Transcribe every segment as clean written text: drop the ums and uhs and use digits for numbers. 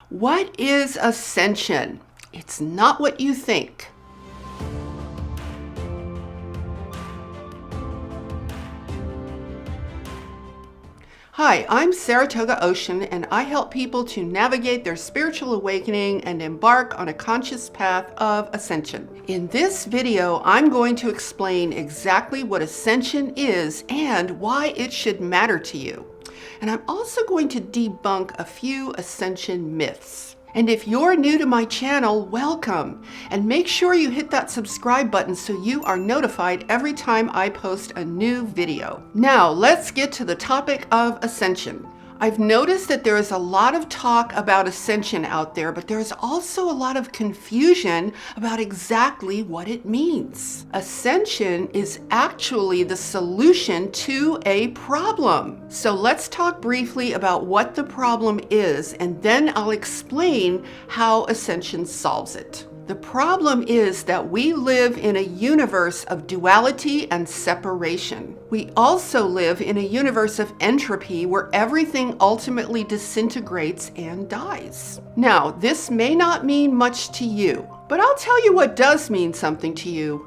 What is ascension? It's not what you think. Hi, I'm Saratoga Ocean, and I help people to navigate their spiritual awakening and embark on a conscious path of ascension. In this video, I'm going to explain exactly what ascension is and why it should matter to you. And I'm also going to debunk a few ascension myths. And if you're new to my channel, welcome. And make sure you hit that subscribe button so you are notified every time I post a new video. Now, let's get to the topic of ascension. I've noticed that there is a lot of talk about ascension out there, but there's also a lot of confusion about exactly what it means. Ascension is actually the solution to a problem. So let's talk briefly about what the problem is, and then I'll explain how ascension solves it. The problem is that we live in a universe of duality and separation. We also live in a universe of entropy where everything ultimately disintegrates and dies. Now, this may not mean much to you, but I'll tell you what does mean something to you: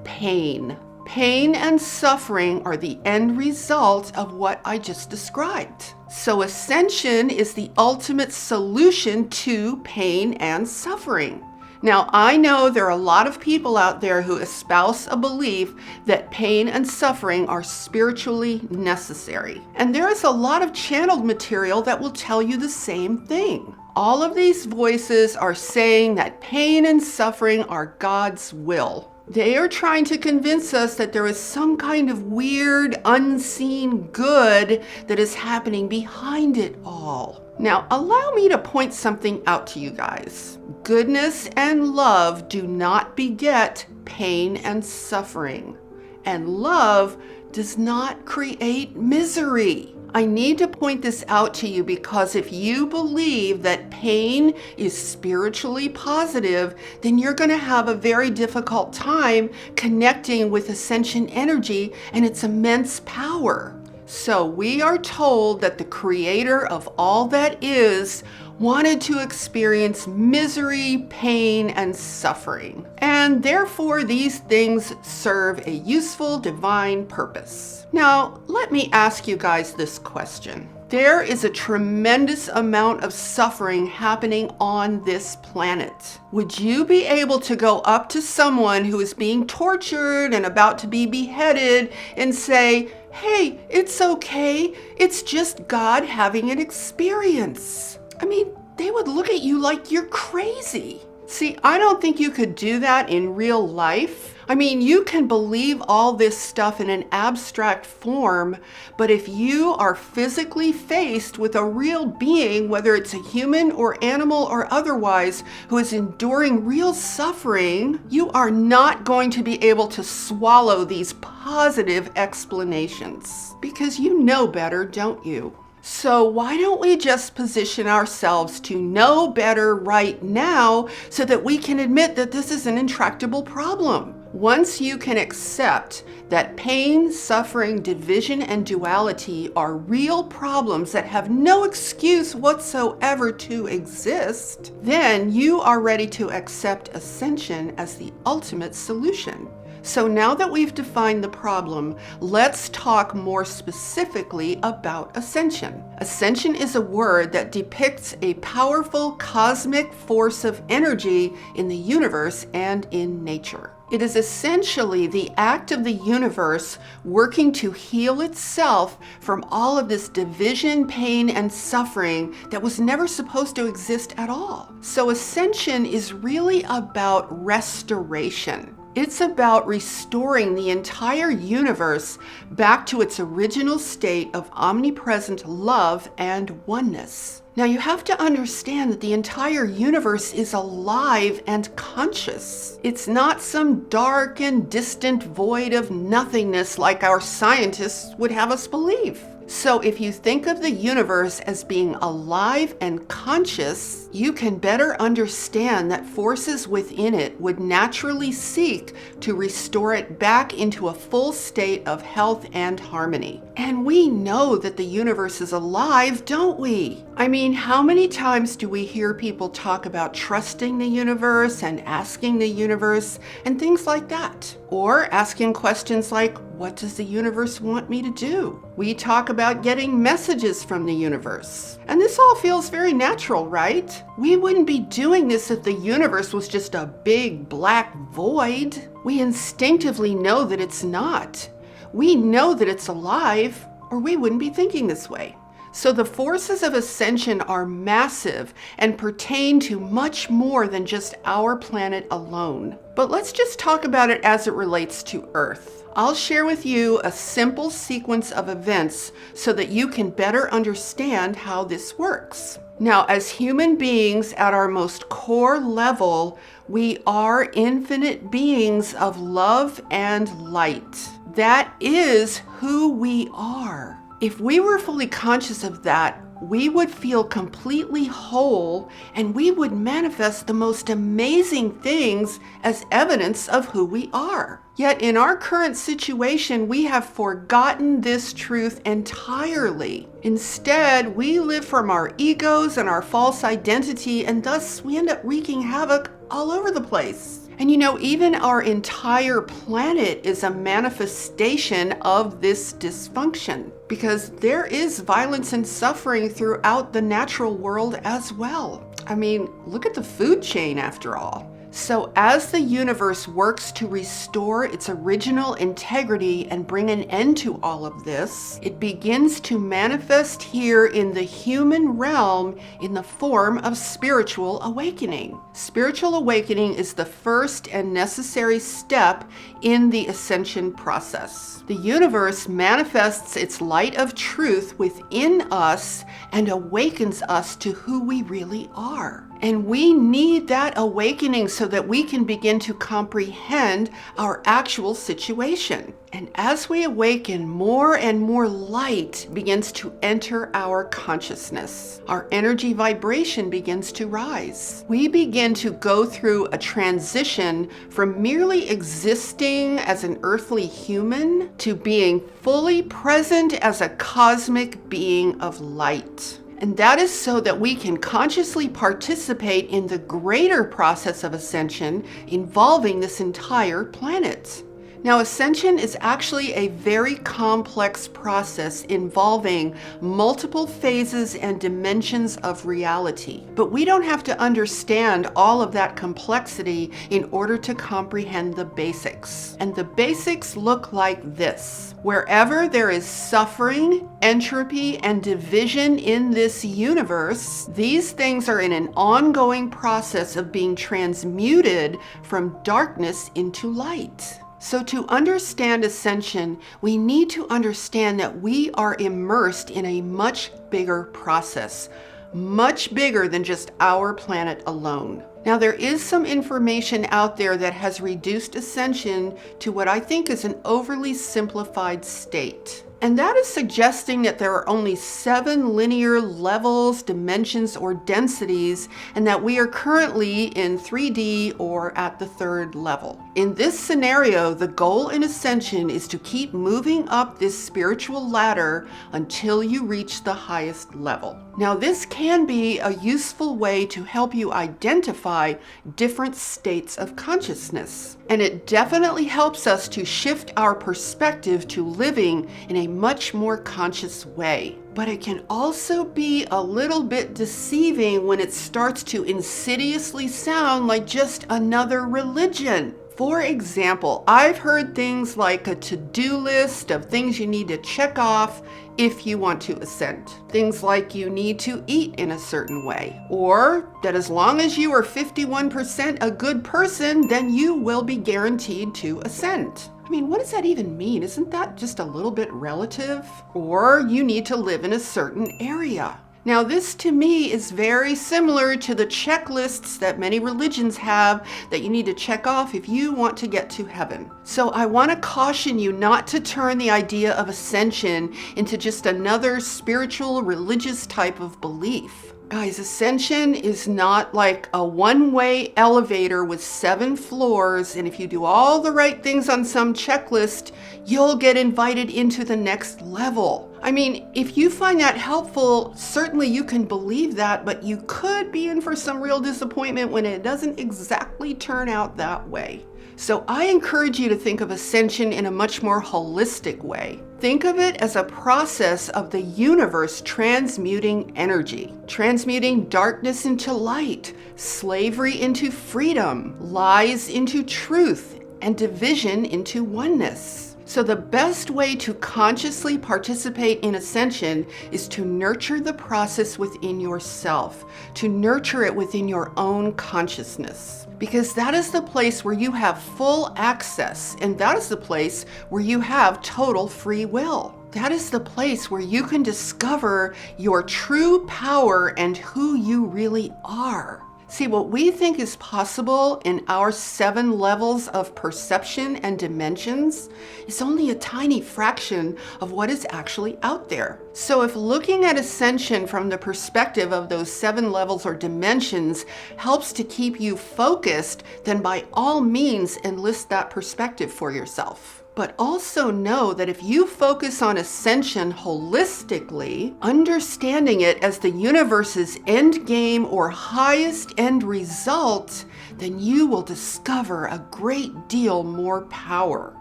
pain. Pain and suffering are the end result of what I just described. So ascension is the ultimate solution to pain and suffering. Now, I know there are a lot of people out there who espouse a belief that pain and suffering are spiritually necessary. And there is a lot of channeled material that will tell you the same thing. All of these voices are saying that pain and suffering are God's will. They are trying to convince us that there is some kind of weird, unseen good that is happening behind it all. Now, allow me to point something out to you guys. Goodness and love do not beget pain and suffering. And love does not create misery. I need to point this out to you because if you believe that pain is spiritually positive, then you're going to have a very difficult time connecting with ascension energy and its immense power. So we are told that the creator of all that is wanted to experience misery, pain, and suffering. And therefore, these things serve a useful divine purpose. Now, let me ask you guys this question. There is a tremendous amount of suffering happening on this planet. Would you be able to go up to someone who is being tortured and about to be beheaded and say, "Hey, it's okay. It's just God having an experience"? I mean, they would look at you like you're crazy. See, I don't think you could do that in real life. I mean, you can believe all this stuff in an abstract form, but if you are physically faced with a real being, whether it's a human or animal or otherwise, who is enduring real suffering, you are not going to be able to swallow these positive explanations. Because you know better, don't you? So why don't we just position ourselves to know better right now so that we can admit that this is an intractable problem? Once you can accept that pain, suffering, division, and duality are real problems that have no excuse whatsoever to exist, then you are ready to accept ascension as the ultimate solution. So now that we've defined the problem, let's talk more specifically about ascension. Ascension is a word that depicts a powerful cosmic force of energy in the universe and in nature. It is essentially the act of the universe working to heal itself from all of this division, pain, and suffering that was never supposed to exist at all. So ascension is really about restoration. It's about restoring the entire universe back to its original state of omnipresent love and oneness. Now you have to understand that the entire universe is alive and conscious. It's not some dark and distant void of nothingness like our scientists would have us believe. So if you think of the universe as being alive and conscious, you can better understand that forces within it would naturally seek to restore it back into a full state of health and harmony. And we know that the universe is alive, don't we? I mean, how many times do we hear people talk about trusting the universe and asking the universe and things like that? Or asking questions like, what does the universe want me to do? We talk about getting messages from the universe. And this all feels very natural, right? We wouldn't be doing this if the universe was just a big black void. We instinctively know that it's not. We know that it's alive, or we wouldn't be thinking this way. So the forces of ascension are massive and pertain to much more than just our planet alone. But let's just talk about it as it relates to Earth. I'll share with you a simple sequence of events so that you can better understand how this works. Now, as human beings at our most core level, we are infinite beings of love and light. That is who we are. If we were fully conscious of that, we would feel completely whole and we would manifest the most amazing things as evidence of who we are. Yet in our current situation, we have forgotten this truth entirely. Instead, we live from our egos and our false identity, and thus we end up wreaking havoc all over the place. And you know, even our entire planet is a manifestation of this dysfunction, because there is violence and suffering throughout the natural world as well. I mean, look at the food chain after all. So as the universe works to restore its original integrity and bring an end to all of this, it begins to manifest here in the human realm in the form of spiritual awakening. Spiritual awakening is the first and necessary step in the ascension process. The universe manifests its light of truth within us and awakens us to who we really are. And we need that awakening so that we can begin to comprehend our actual situation. And as we awaken, more and more light begins to enter our consciousness. Our energy vibration begins to rise. We begin to go through a transition from merely existing as an earthly human to being fully present as a cosmic being of light. And that is so that we can consciously participate in the greater process of ascension involving this entire planet. Now, ascension is actually a very complex process involving multiple phases and dimensions of reality. But we don't have to understand all of that complexity in order to comprehend the basics. And the basics look like this. Wherever there is suffering, entropy, and division in this universe, these things are in an ongoing process of being transmuted from darkness into light. So to understand ascension, we need to understand that we are immersed in a much bigger process, much bigger than just our planet alone. Now, there is some information out there that has reduced ascension to what I think is an overly simplified state. And that is suggesting that there are only 7 linear levels, dimensions, or densities, and that we are currently in 3D or at the 3rd level. In this scenario, the goal in ascension is to keep moving up this spiritual ladder until you reach the highest level. Now, this can be a useful way to help you identify different states of consciousness. And it definitely helps us to shift our perspective to living in a much more conscious way. But it can also be a little bit deceiving when it starts to insidiously sound like just another religion. For example, I've heard things like a to-do list of things you need to check off if you want to ascend. Things like you need to eat in a certain way, or that as long as you are 51% a good person, then you will be guaranteed to ascend. I mean, what does that even mean? Isn't that just a little bit relative? Or you need to live in a certain area. Now, this to me is very similar to the checklists that many religions have that you need to check off if you want to get to heaven. So I want to caution you not to turn the idea of ascension into just another spiritual, religious type of belief. Guys, Ascension is not like a one-way elevator with 7 floors, and if you do all the right things on some checklist, you'll get invited into the next level. I mean, if you find that helpful, certainly you can believe that, but you could be in for some real disappointment when it doesn't exactly turn out that way. So I encourage you to think of Ascension in a much more holistic way. Think of it as a process of the universe transmuting energy, transmuting darkness into light, slavery into freedom, lies into truth, and division into oneness. So the best way to consciously participate in Ascension is to nurture the process within yourself, to nurture it within your own consciousness. Because that is the place where you have full access, and that is the place where you have total free will. That is the place where you can discover your true power and who you really are. See, what we think is possible in our 7 levels of perception and dimensions is only a tiny fraction of what is actually out there. So if looking at Ascension from the perspective of those 7 levels or dimensions helps to keep you focused, then by all means enlist that perspective for yourself. But also know that if you focus on Ascension holistically, understanding it as the universe's end game or highest end result, then you will discover a great deal more power.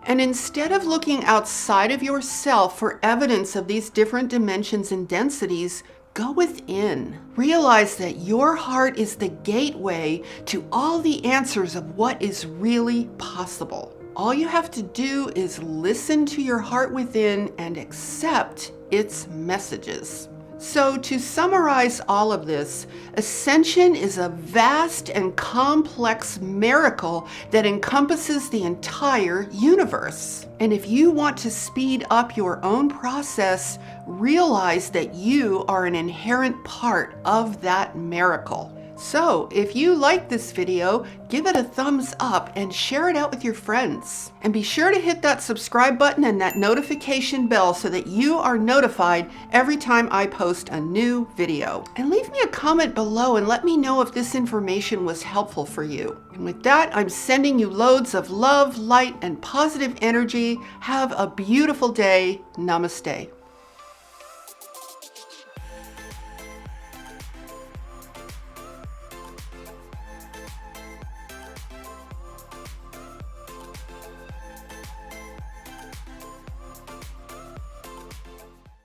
And instead of looking outside of yourself for evidence of these different dimensions and densities, go within. Realize that your heart is the gateway to all the answers of what is really possible. All you have to do is listen to your heart within and accept its messages. So to summarize all of this, Ascension is a vast and complex miracle that encompasses the entire universe. And if you want to speed up your own process, realize that you are an inherent part of that miracle. So if you like this video, give it a thumbs up and share it out with your friends. And be sure to hit that subscribe button and that notification bell so that you are notified every time I post a new video. And leave me a comment below and let me know if this information was helpful for you. And with that, I'm sending you loads of love, light, and positive energy. Have a beautiful day. Namaste.